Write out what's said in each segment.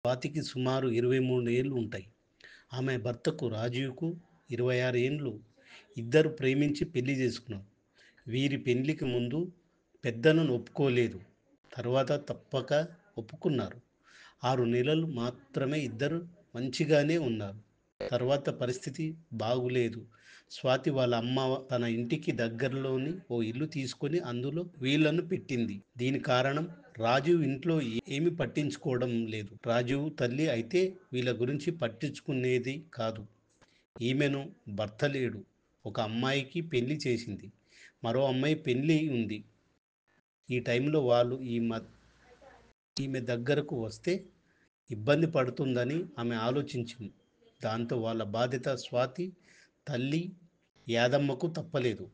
స్వాతికి సుమారు 23 ఏళ్ళు ఉంటాయి. ఆమె భర్తకు రాజీవ్‌కు 26 ఏండ్లు. ఇద్దరు ప్రేమించి పెళ్లి చేసుకున్నారు. వీరి పెండ్లికి ముందు పెద్దలను ఒప్పుకోలేదు. తర్వాత తప్పక ఒప్పుకున్నారు. 6 నెలలు మాత్రమే ఇద్దరు మంచిగానే ఉన్నారు. తర్వాత పరిస్థితి బాగులేదు. స్వాతి వాళ్ళ అమ్మ తన ఇంటికి దగ్గరలోని ఓ ఇల్లు తీసుకొని అందులో వీళ్ళను పెట్టింది. దీని కారణం రాజీవ్ ఇంట్లో ఏమి పట్టించుకోవడం లేదు. రాజీవ్ తల్లి అయితే వీళ్ళ గురించి పట్టించుకునేది కాదు. ఈమెను భర్త లేడు. ఒక అమ్మాయికి పెళ్లి చేసింది. మరో అమ్మాయి పెళ్లి ఉంది. ఈ టైంలో వాళ్ళు ఈమె దగ్గరకు వస్తే ఇబ్బంది పడుతుందని ఆమె ఆలోచించింది. దాంతో వాళ్ళ బాధ్యత స్వాతి తల్లి యాదమ్మకు తప్పలేదు.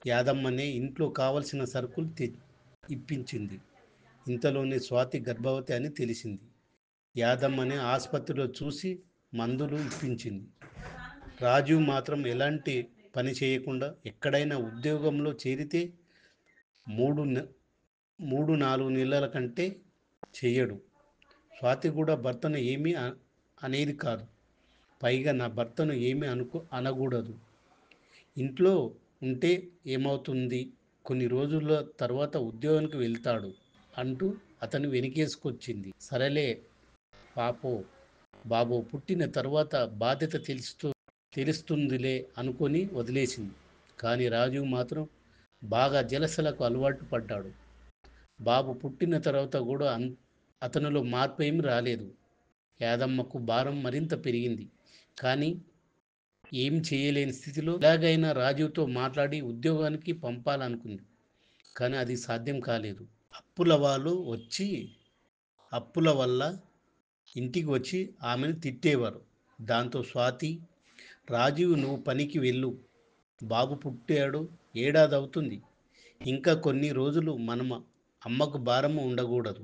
యాదమ్మనే ఇంట్లో కావలసిన సరుకులు ఇప్పించింది. ఇంతలోనే స్వాతి గర్భవతి అని తెలిసింది. యాదమ్మనే ఆసుపత్రిలో చూసి మందులు ఇప్పించింది. రాజీవ్ మాత్రం ఎలాంటి పని చేయకుండా ఎక్కడైనా ఉద్యోగంలో చేరితే మూడు 4 నెలల కంటే చెయ్యడు. స్వాతి కూడా భర్తను ఏమీ అనేది కాదు. పైగా నా భర్తను ఏమీ అనకూడదు. ఇంట్లో ఉంటే ఏమవుతుంది? కొన్ని రోజుల తర్వాత ఉద్యోగానికి వెళ్తాడు అంటూ అతను వెనకేసుకొచ్చింది. సరేలే పాపో బాబో పుట్టిన తర్వాత బాధ్యత తెలుస్తుందిలే అనుకొని వదిలేసింది. కానీ రాజీవ్ మాత్రం బాగా జలసలకు అలవాటు పడ్డాడు. బాబు పుట్టిన తర్వాత కూడా అతనిలో మార్పు ఏమి రాలేదు. యాదమ్మకు భారం మరింత పెరిగింది. కానీ ఏం చేయలేని స్థితిలో ఎలాగైనా రాజీవ్తో మాట్లాడి ఉద్యోగానికి పంపాలనుకుంది. కానీ అది సాధ్యం కాలేదు. అప్పుల వాళ్ళు వచ్చి అప్పుల వల్ల ఇంటికి వచ్చి ఆమెను తిట్టేవారు. దాంతో స్వాతి, రాజీవ్ నువ్వు పనికి వెళ్ళు. బాబు పుట్టాడు, ఏడాది అవుతుంది. ఇంకా కొన్ని రోజులు మనం అమ్మకు భారం ఉండకూడదు.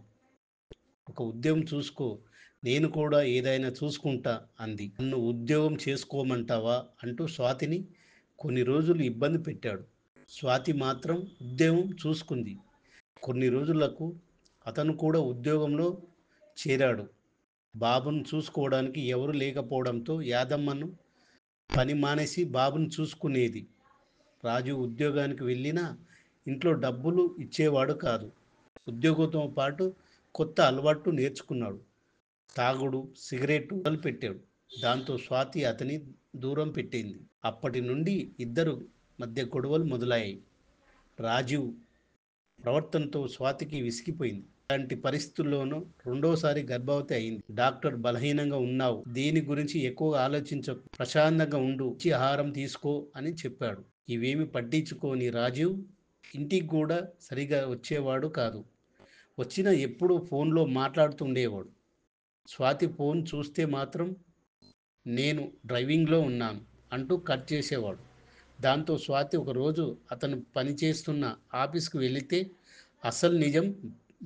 ఒక ఉద్యోగం చూసుకో. నేను కూడా ఏదైనా చూసుకుంటా అంది. నన్ను ఉద్యోగం చేసుకోమంటావా అంటూ స్వాతిని కొన్ని రోజులు ఇబ్బంది పెట్టాడు. స్వాతి మాత్రం ఉద్యోగం చూసుకుంది. కొన్ని రోజులకు అతను కూడా ఉద్యోగంలో చేరాడు. బాబును చూసుకోవడానికి ఎవరు లేకపోవడంతో యాదమ్మను పని మానేసి బాబును చూసుకునేది. రాజు ఉద్యోగానికి వెళ్ళినా ఇంట్లో డబ్బులు ఇచ్చేవాడు కాదు. ఉద్యోగంతో పాటు కొత్త అలవాటు నేర్చుకున్నాడు. తాగుడు, సిగరెట్ మొదలుపెట్టాడు. దాంతో స్వాతి అతని దూరం పెట్టింది. అప్పటి నుండి ఇద్దరు మధ్య గొడవలు మొదలయ్యాయి. రాజీవ్ ప్రవర్తనతో స్వాతికి విసిగిపోయింది. ఇలాంటి పరిస్థితుల్లోనూ రెండోసారి గర్భవతి అయింది. డాక్టర్ బలహీనంగా ఉన్నావు, దీని గురించి ఎక్కువగా ఆలోచించకు, ప్రశాంతంగా ఉండు, మంచి ఆహారం తీసుకో అని చెప్పాడు. ఇవేమి పట్టించుకోని రాజీవ్ ఇంటికి కూడా సరిగా వచ్చేవాడు కాదు. వచ్చినా ఎప్పుడూ ఫోన్లో మాట్లాడుతుండేవాడు. స్వాతి ఫోన్ చూస్తే మాత్రం నేను డ్రైవింగ్లో ఉన్నాను అంటూ కట్ చేసేవాడు. దాంతో స్వాతి ఒకరోజు అతను పనిచేస్తున్న ఆఫీస్కి వెళితే అసలు నిజం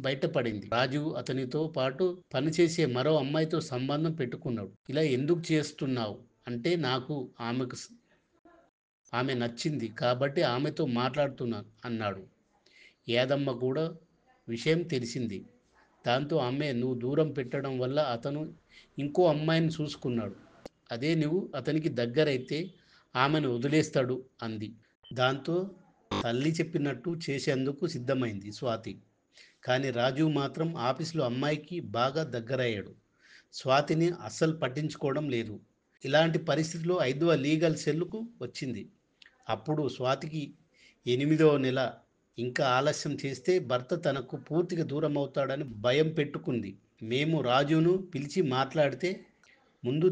బయటపడింది. రాజు అతనితో పాటు పనిచేసే మరో అమ్మాయితో సంబంధం పెట్టుకున్నాడు. ఇలా ఎందుకు చేస్తున్నావు అంటే నాకు ఆమె నచ్చింది కాబట్టి ఆమెతో మాట్లాడుతున్నాను అన్నాడు. యాదమ్మ కూడా విషయం తెలిసింది. దాంతో ఆమె నువ్వు దూరం పెట్టడం వల్ల అతను ఇంకో అమ్మాయిని చూసుకున్నాడు. అదే నువ్వు అతనికి దగ్గరైతే ఆమెను వదిలేస్తాడు అంది. దాంతో తల్లి చెప్పినట్టు చేసేందుకు సిద్ధమైంది స్వాతి. కానీ రాజు మాత్రం ఆఫీసులో అమ్మాయికి బాగా దగ్గరయ్యాడు. స్వాతిని అస్సలు పట్టించుకోవడం లేదు. ఇలాంటి పరిస్థితిలో 5వ లీగల్ సెల్కు వచ్చింది. అప్పుడు స్వాతికి 8వ నెల. ఇంకా ఆలస్యం చేస్తే భర్త తనకు పూర్తిగా దూరం అవుతాడని భయం పెట్టుకుంది. మేము రాజును పిలిచి మాట్లాడితే ముందు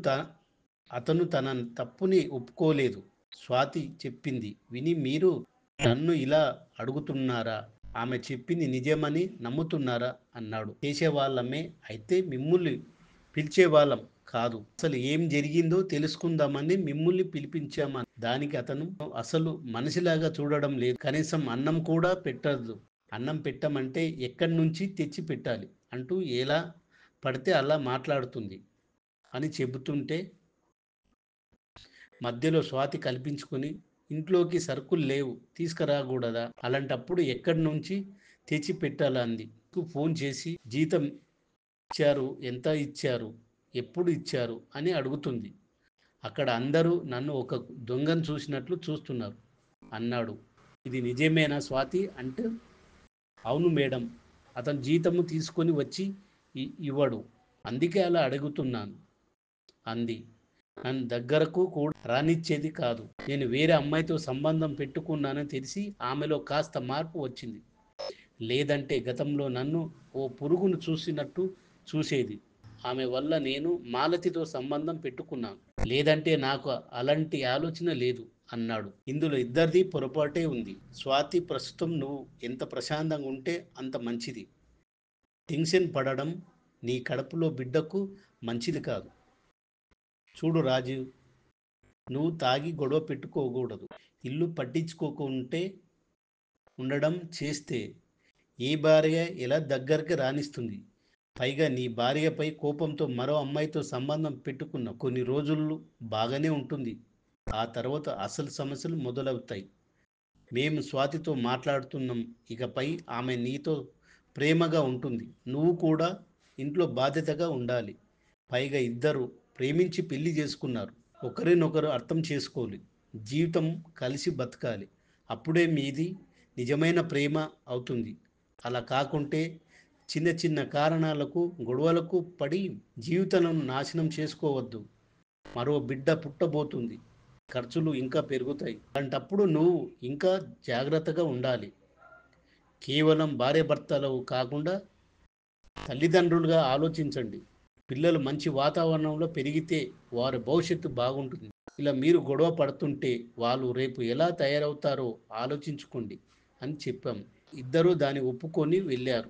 అతను తన తప్పుని ఒప్పుకోలేదు. స్వాతి చెప్పింది విని మీరు నన్ను ఇలా అడుగుతున్నారా? ఆమె చెప్పింది నిజమని నమ్ముతున్నారా అన్నాడు. చేసేవాళ్ళమే అయితే మిమ్ముల్ని పిలిచేవాళ్ళం కాదు. అసలు ఏం జరిగిందో తెలుసుకుందామని మిమ్ముల్ని పిలిపించామని. దానికి అతను అసలు మనిషిలాగా చూడడం లేదు. కనీసం అన్నం కూడా పెట్టదు. అన్నం పెట్టమంటే ఎక్కడి నుంచి తెచ్చి పెట్టాలి అంటూ ఎలా పడితే అలా మాట్లాడుతుంది అని చెబుతుంటే మధ్యలో స్వాతి కల్పించుకొని ఇంట్లోకి సరుకులు లేవు, తీసుకురాకూడదా? అలాంటప్పుడు ఎక్కడి నుంచి తెచ్చి పెట్టాలా అంది. ఫోన్ చేసి జీతం ఇచ్చారు, ఎంత ఇచ్చారు, ఎప్పుడు ఇచ్చారు అని అడుగుతుంది. అక్కడ అందరూ నన్ను ఒక దొంగను చూసినట్లు చూస్తున్నారు అన్నాడు. ఇది నిజమేనా స్వాతి అంటే, అవును మేడం, అతను జీతము తీసుకొని వచ్చి ఇవ్వడు, అందుకే అలా అడుగుతున్నాను అంది. నన్ను దగ్గరకు కూడా రానిచ్చేది కాదు. నేను వేరే అమ్మాయితో సంబంధం పెట్టుకున్నానని తెలిసి ఆమెలో కాస్త మార్పు వచ్చింది. లేదంటే గతంలో నన్ను ఓ పురుగును చూసినట్టు చూసేది. ఆమె వల్ల నేను మాలతితో సంబంధం పెట్టుకున్నాను. లేదంటే నాకు అలాంటి ఆలోచన లేదు అన్నాడు. ఇందులో ఇద్దరిది పొరపాటే ఉంది. స్వాతి, ప్రస్తుతం నువ్వు ఎంత ప్రశాంతంగా ఉంటే అంత మంచిది. టెన్షన్ పడడం నీ కడుపులో బిడ్డకు మంచిది కాదు. చూడు రాజీవ్, నువ్వు తాగి గొడవ పెట్టుకోకూడదు. ఇల్లు పట్టించుకోకుంటే ఉండడం చేస్తే ఏ భార్య ఎలా దగ్గరికి రానిస్తుంది? పైగా నీ భార్యపై కోపంతో మరో అమ్మాయితో సంబంధం పెట్టుకున్నావు. కొన్ని రోజులు బాగానే ఉంటుంది, ఆ తర్వాత అసలు సమస్యలు మొదలవుతాయి. మేము స్వాతితో మాట్లాడుతున్నాం, ఇకపై ఆమె నీతో ప్రేమగా ఉంటుంది. నువ్వు కూడా ఇంట్లో బాధ్యతగా ఉండాలి. పైగా ఇద్దరు ప్రేమించి పెళ్లి చేసుకున్నారు. ఒకరినొకరు అర్థం చేసుకోవాలి, జీవితం కలిసి బతకాలి. అప్పుడే మీది నిజమైన ప్రేమ అవుతుంది. అలా కాకుంటే చిన్న చిన్న కారణాలకు గొడవలకు పడి జీవితాలను నాశనం చేసుకోవద్దు. మరో బిడ్డ పుట్టబోతుంది, ఖర్చులు ఇంకా పెరుగుతాయి. అలాంటప్పుడు నువ్వు ఇంకా జాగ్రత్తగా ఉండాలి. కేవలం భార్యాభర్తలు కాకుండా తల్లిదండ్రులుగా ఆలోచించండి. పిల్లలు మంచి వాతావరణంలో పెరిగితే వారి భవిష్యత్తు బాగుంటుంది. ఇలా మీరు గొడవ పడుతుంటే వాళ్ళు రేపు ఎలా తయారవుతారో ఆలోచించుకోండి అని చెప్పాం. ఇద్దరూ దాన్ని ఒప్పుకొని వెళ్ళారు.